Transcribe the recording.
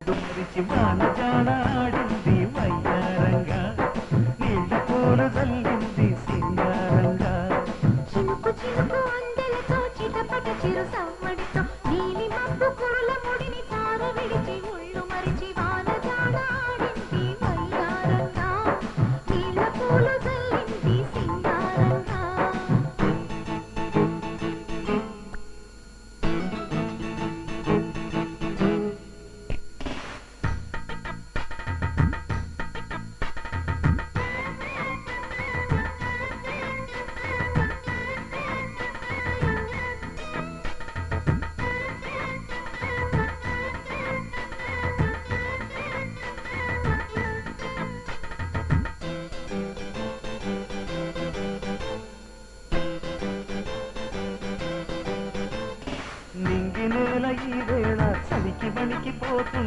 దుమ్మిచి వానజాన ఆడింది వయ్యారంగా నీళ్ళ పూలు చల్లింది సింగారంగా చినుకు చినుకు అందెలతో చిటపట చిరు సవ్వడితో నీలి మబ్బు కురుల ముడిని తార విడిచి ఉళ్ళు మరిచి వానజాన ఆడింది వయ్యారంగా నీళ్ళ పూలు చల్లింది సింగారంగా నింగి నేల ఈ వేళ చలికి వణికిపోతుంది